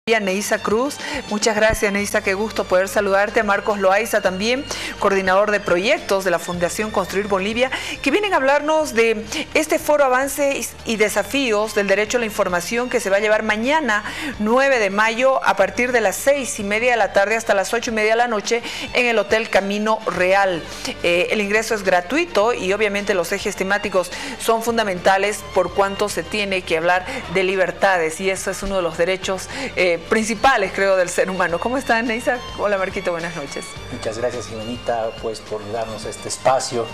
Neisa Cruz, muchas gracias Neisa, qué gusto poder saludarte. A Marcos Loaiza también, coordinador de proyectos de la Fundación Construir Bolivia, que vienen a hablarnos de este foro Avances y Desafíos del Derecho a la Información que se va a llevar mañana 9 de mayo a partir de las 6:30 de la tarde hasta las 8:30 de la noche en el Hotel Camino Real. El ingreso es gratuito y obviamente los ejes temáticos son fundamentales por cuanto se tiene que hablar de libertades y eso es uno de los derechos principales, creo, del ser humano. ¿Cómo están, Neisa? Hola, Marquito, buenas noches. Muchas gracias, Jimenita, pues, por darnos este espacio.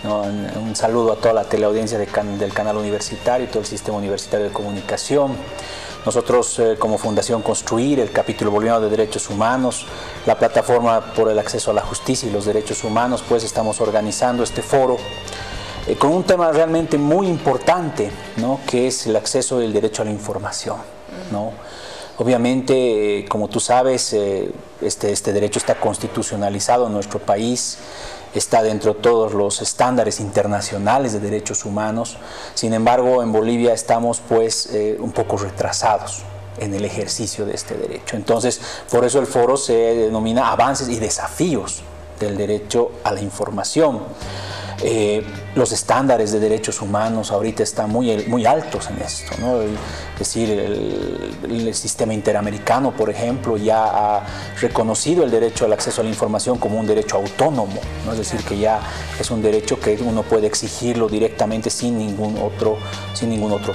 Un saludo a toda la teleaudiencia del canal universitario y todo el sistema universitario de comunicación. Nosotros, como Fundación Construir, el capítulo boliviano de Derechos Humanos, la plataforma por el acceso a la justicia y los derechos humanos, pues estamos organizando este foro con un tema realmente muy importante, ¿no?, que es el acceso del derecho a la información, ¿no? Obviamente, como tú sabes, este derecho está constitucionalizado en nuestro país, está dentro de todos los estándares internacionales de derechos humanos. Sin embargo, en Bolivia estamos pues un poco retrasados en el ejercicio de este derecho. Entonces, por eso el foro se denomina Avances y Desafíos del Derecho a la Información. Los estándares de derechos humanos ahorita están muy altos en esto, ¿no? Es decir, el sistema interamericano, por ejemplo, ya ha reconocido el derecho al acceso a la información como un derecho autónomo, ¿no? Es decir, que ya es un derecho que uno puede exigirlo directamente sin ningún otro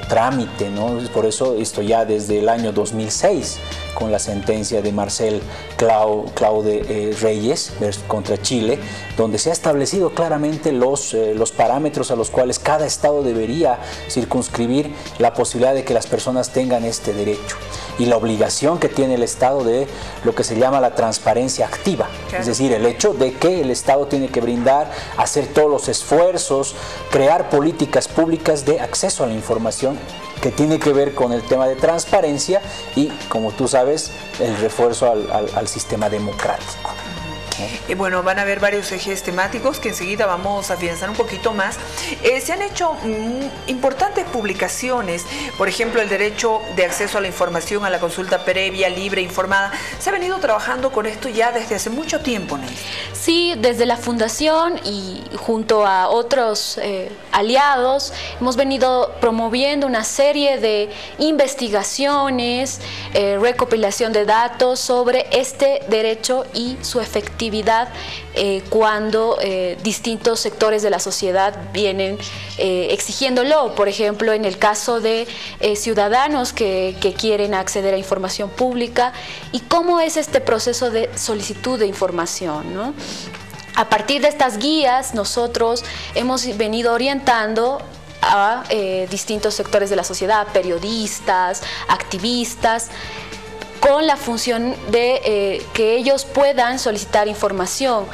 trámite, ¿no? Por eso esto ya desde el año 2006, con la sentencia de Marcel Claude Reyes contra Chile, donde se ha establecido claramente los parámetros a los cuales cada estado debería circunscribir la posibilidad de que las personas tengan este derecho y la obligación que tiene el estado de lo que se llama la transparencia activa, es decir, el hecho de que el estado tiene que brindar, hacer todos los esfuerzos, crear políticas públicas de acceso a la información que tiene que ver con el tema de transparencia y, como tú sabes, el refuerzo al sistema democrático. Bueno, van a haber varios ejes temáticos que enseguida vamos a afianzar un poquito más. Se han hecho importantes publicaciones, por ejemplo, el derecho de acceso a la información, a la consulta previa, libre, informada. Se ha venido trabajando con esto ya desde hace mucho tiempo, Ney. Sí, desde la Fundación y junto a otros aliados hemos venido promoviendo una serie de investigaciones, recopilación de datos sobre este derecho y su efectividad cuando distintos sectores de la sociedad vienen exigiéndolo. Por ejemplo, en el caso de ciudadanos que quieren acceder a información pública y cómo es este proceso de solicitud de información, ¿no? A partir de estas guías, nosotros hemos venido orientando a distintos sectores de la sociedad, periodistas, activistas, con la función de que ellos puedan solicitar información.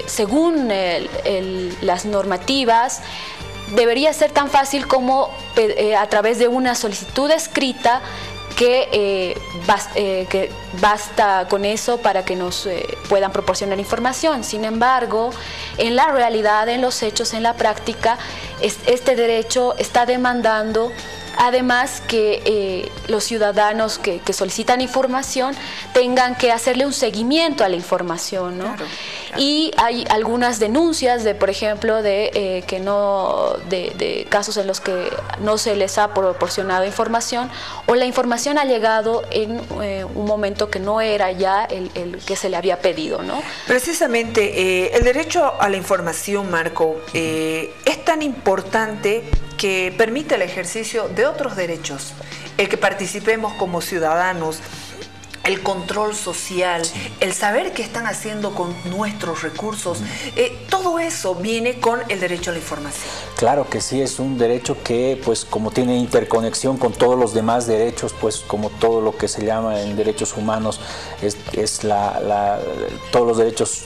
Según las normativas, debería ser tan fácil como a través de una solicitud escrita que basta con eso para que nos puedan proporcionar información. Sin embargo, en la realidad, en los hechos, en la práctica, este derecho está demandando además que los ciudadanos que solicitan información tengan que hacerle un seguimiento a la información, ¿no? Claro. Y hay algunas denuncias por ejemplo, de casos en los que no se les ha proporcionado información o la información ha llegado en un momento que no era ya el que se le había pedido, ¿no? Precisamente, el derecho a la información, Marco, es tan importante que permite el ejercicio de otros derechos, el que participemos como ciudadanos, el control social, el saber qué están haciendo con nuestros recursos, todo eso viene con el derecho a la información. Claro que sí, es un derecho que, pues, como tiene interconexión con todos los demás derechos, pues, como todo lo que se llama en derechos humanos, todos los derechos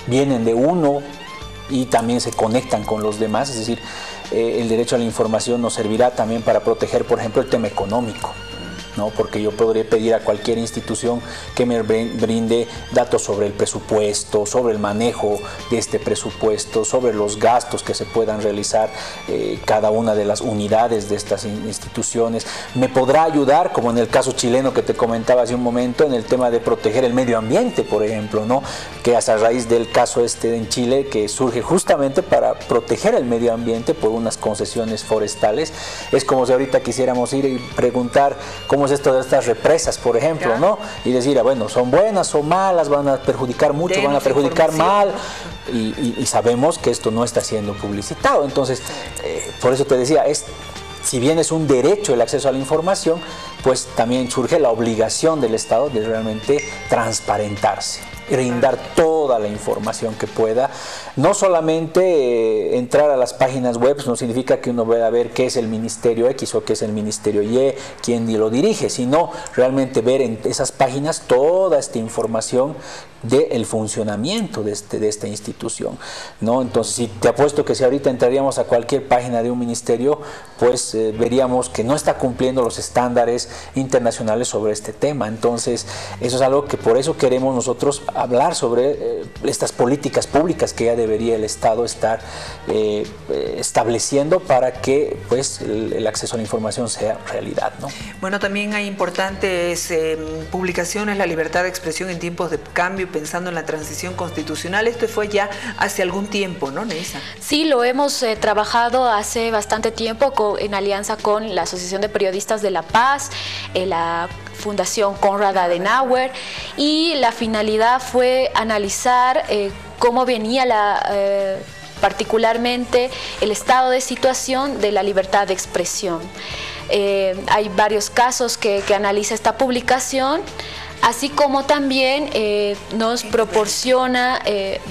vienen de uno y también se conectan con los demás, es decir, el derecho a la información nos servirá también para proteger, por ejemplo, el tema económico, ¿no? Porque yo podría pedir a cualquier institución que me brinde datos sobre el presupuesto, sobre el manejo de este presupuesto, sobre los gastos que se puedan realizar cada una de las unidades de estas instituciones. Me podrá ayudar, como en el caso chileno que te comentaba hace un momento, en el tema de proteger el medio ambiente, por ejemplo, ¿no? Que hasta a raíz del caso en Chile, que surge justamente para proteger el medio ambiente por unas concesiones forestales. Es como si ahorita quisiéramos ir y preguntar cómo es esto de estas represas, por ejemplo, ¿no? Y decir, bueno, son buenas, son malas, van a perjudicar mucho, van a perjudicar mal, y sabemos que esto no está siendo publicitado. Entonces, por eso te decía, si bien es un derecho el acceso a la información, pues también surge la obligación del Estado de realmente transparentarse, brindar toda la información que pueda. No solamente entrar a las páginas web no significa que uno vaya a ver qué es el Ministerio X o qué es el Ministerio Y, quién lo dirige, sino realmente ver en esas páginas toda esta información del funcionamiento de esta institución, ¿no? Entonces, si te apuesto que si ahorita entraríamos a cualquier página de un ministerio, pues veríamos que no está cumpliendo los estándares internacionales sobre este tema. Entonces, eso es algo que por eso queremos nosotros hablar sobre estas políticas públicas que ya debería el Estado estar estableciendo para que pues el acceso a la información sea realidad, ¿no? Bueno, también hay importantes publicaciones, la libertad de expresión en tiempos de cambio, pensando en la transición constitucional. Esto fue ya hace algún tiempo, ¿no, Neisa? Sí, lo hemos trabajado hace bastante tiempo en alianza con la Asociación de Periodistas de La Paz, la Fundación Konrad Adenauer, y la finalidad fue analizar cómo venía particularmente el estado de situación de la libertad de expresión. Hay varios casos que analiza esta publicación, así como también nos proporciona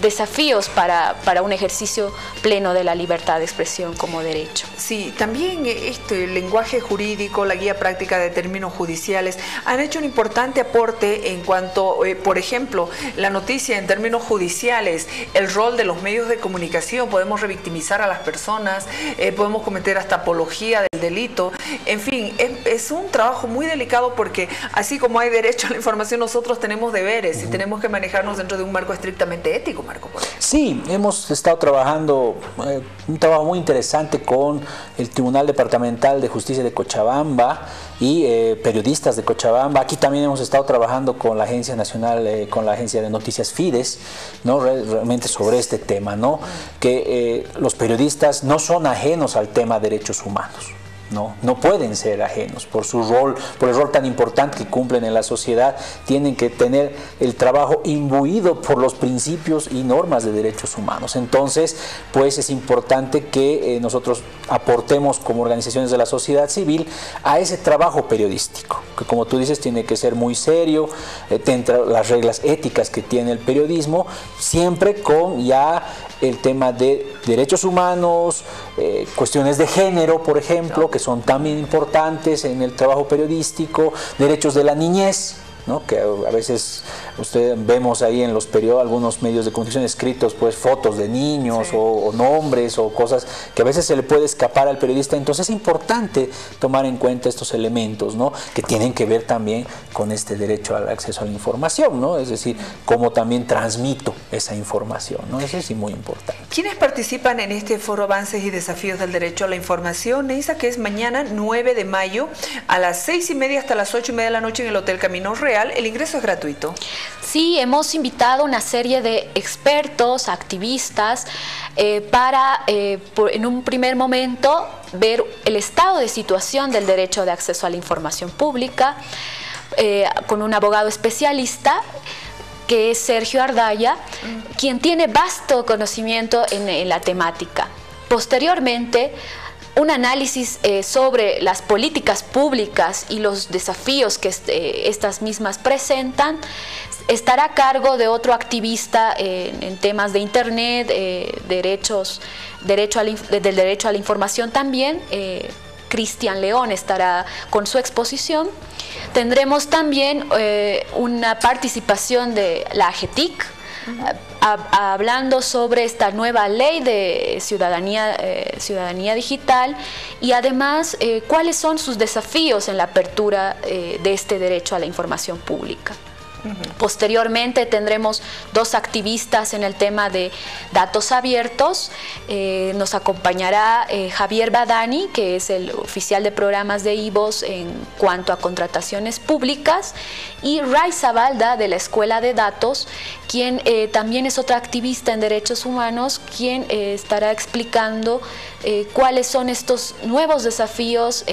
desafíos para un ejercicio pleno de la libertad de expresión como derecho. Sí, también el lenguaje jurídico, la guía práctica de términos judiciales han hecho un importante aporte en cuanto, por ejemplo, la noticia en términos judiciales, el rol de los medios de comunicación, podemos revictimizar a las personas, podemos cometer hasta apología del delito, en fin, es un trabajo muy delicado porque así como hay derecho a la información, nosotros tenemos deberes y tenemos que manejarnos dentro de un marco estrictamente ético, Marco. Sí, hemos estado trabajando un trabajo muy interesante con el Tribunal Departamental de Justicia de Cochabamba y periodistas de Cochabamba. Aquí también hemos estado trabajando con la Agencia Nacional, con la Agencia de Noticias Fides, ¿no? Realmente sobre este tema, ¿no? Que los periodistas no son ajenos al tema de derechos humanos. No pueden ser ajenos por su rol, por el rol tan importante que cumplen en la sociedad. Tienen que tener el trabajo imbuido por los principios y normas de derechos humanos. Entonces, pues es importante que nosotros aportemos como organizaciones de la sociedad civil a ese trabajo periodístico, que como tú dices tiene que ser muy serio, dentro de las reglas éticas que tiene el periodismo, siempre con ya el tema de derechos humanos, cuestiones de género, por ejemplo, que son también importantes en el trabajo periodístico, derechos de la niñez, ¿no? Que a veces vemos ahí en los periódicos, algunos medios de comunicación escritos, pues fotos de niños, sí, o nombres o cosas que a veces se le puede escapar al periodista. Entonces es importante tomar en cuenta estos elementos, ¿no? Que tienen que ver también con este derecho al acceso a la información, ¿no? Es decir, cómo también transmito esa información, ¿no? Eso es muy importante. ¿Quiénes participan en este foro Avances y Desafíos del Derecho a la Información, Neisa, que es mañana 9 de mayo a las 6:30 hasta las 8:30 de la noche en el Hotel Camino Real? El ingreso es gratuito. Sí, hemos invitado una serie de expertos, activistas, para en un primer momento ver el estado de situación del derecho de acceso a la información pública, con un abogado especialista que es Sergio Ardaya, quien tiene vasto conocimiento en la temática. Posteriormente, un análisis sobre las políticas públicas y los desafíos que estas mismas presentan estará a cargo de otro activista en temas de Internet, del derecho a la información también. Cristian León estará con su exposición. Tendremos también una participación de la AGETIC, hablando sobre esta nueva ley de ciudadanía digital y además cuáles son sus desafíos en la apertura de este derecho a la información pública. Posteriormente tendremos dos activistas en el tema de datos abiertos. Nos acompañará Javier Badani, que es el oficial de programas de IVOS en cuanto a contrataciones públicas, y Raiza Balda de la Escuela de Datos, quien también es otra activista en derechos humanos, quien estará explicando cuáles son estos nuevos desafíos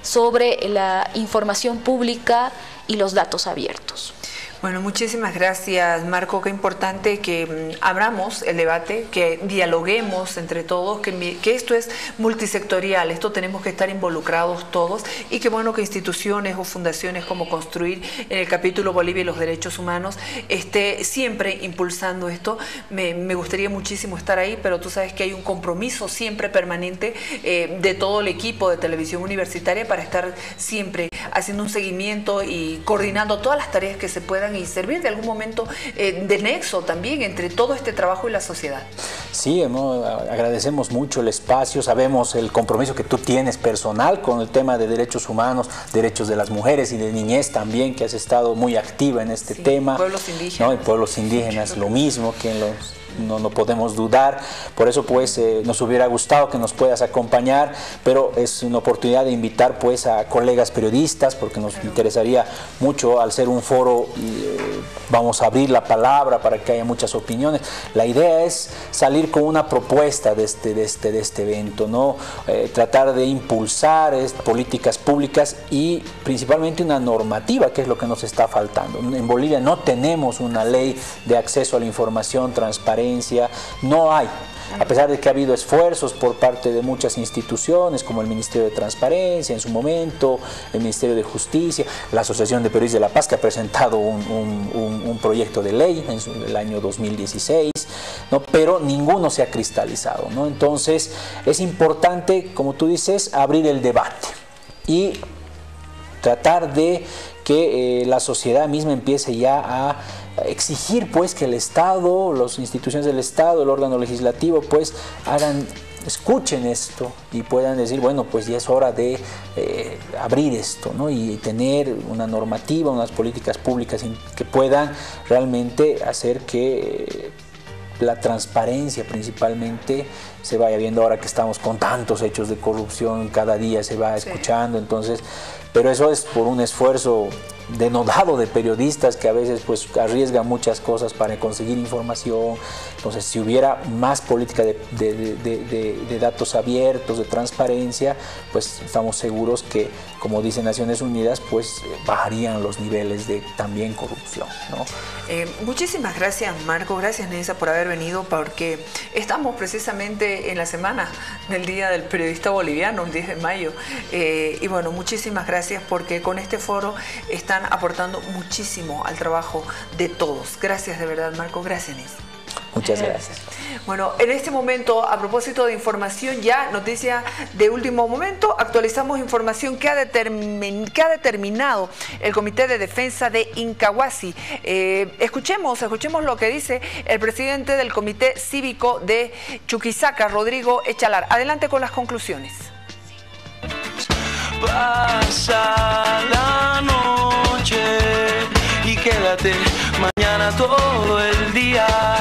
sobre la información pública y los datos abiertos. Bueno, muchísimas gracias, Marco. Qué importante que abramos el debate, que dialoguemos entre todos, que esto es multisectorial, esto tenemos que estar involucrados todos y qué bueno que instituciones o fundaciones como Construir en el capítulo Bolivia y los Derechos Humanos esté siempre impulsando esto. Me gustaría muchísimo estar ahí, pero tú sabes que hay un compromiso siempre permanente de todo el equipo de Televisión Universitaria para estar siempre haciendo un seguimiento y coordinando todas las tareas que se puedan y servir de algún momento de nexo también entre todo este trabajo y la sociedad. Sí, agradecemos mucho el espacio, sabemos el compromiso que tú tienes personal con el tema de derechos humanos, derechos de las mujeres y de niñez también, que has estado muy activa en este tema. Pueblos indígenas. ¿No? Y pueblos indígenas, lo mismo, que no podemos dudar. Por eso pues nos hubiera gustado que nos puedas acompañar, pero es una oportunidad de invitar pues a colegas periodistas, porque nos interesaría mucho, al ser un foro vamos a abrir la palabra para que haya muchas opiniones. La idea es salir con una propuesta de este evento, ¿no? Tratar de impulsar políticas públicas y principalmente una normativa, que es lo que nos está faltando. En Bolivia no tenemos una ley de acceso a la información, transparencia, no hay. A pesar de que ha habido esfuerzos por parte de muchas instituciones, como el Ministerio de Transparencia en su momento, el Ministerio de Justicia, la Asociación de Periodistas de La Paz, que ha presentado un proyecto de ley en el año 2016, ¿no? Pero ninguno se ha cristalizado, ¿no? Entonces es importante, como tú dices, abrir el debate y tratar de que la sociedad misma empiece ya a exigir pues que el Estado, las instituciones del Estado, el órgano legislativo pues escuchen esto y puedan decir, bueno, pues ya es hora de abrir esto, ¿no? Y tener una normativa, unas políticas públicas que puedan realmente hacer que la transparencia principalmente se vaya viendo, ahora que estamos con tantos hechos de corrupción, cada día se va escuchando, entonces, pero eso es por un esfuerzo denodado de periodistas que a veces pues arriesgan muchas cosas para conseguir información. Entonces, si hubiera más política de datos abiertos, de transparencia, pues estamos seguros que, como dice Naciones Unidas, pues bajarían los niveles de también corrupción, ¿no? Muchísimas gracias, Marco, gracias, Neisa, por haber venido, porque estamos precisamente en la semana del Día del Periodista Boliviano, el 10 de mayo, y bueno, muchísimas gracias porque con este foro están aportando muchísimo al trabajo de todos. Gracias de verdad, Marco, gracias, Neisa. Muchas gracias. Bueno, en este momento, a propósito de información, ya noticia de último momento, actualizamos información que ha determinado el Comité de Defensa de Incahuasi. Escuchemos lo que dice el presidente del Comité Cívico de Chuquisaca, Rodrigo Echalar. Adelante con las conclusiones. Pasa la noche y quédate mañana todo el día.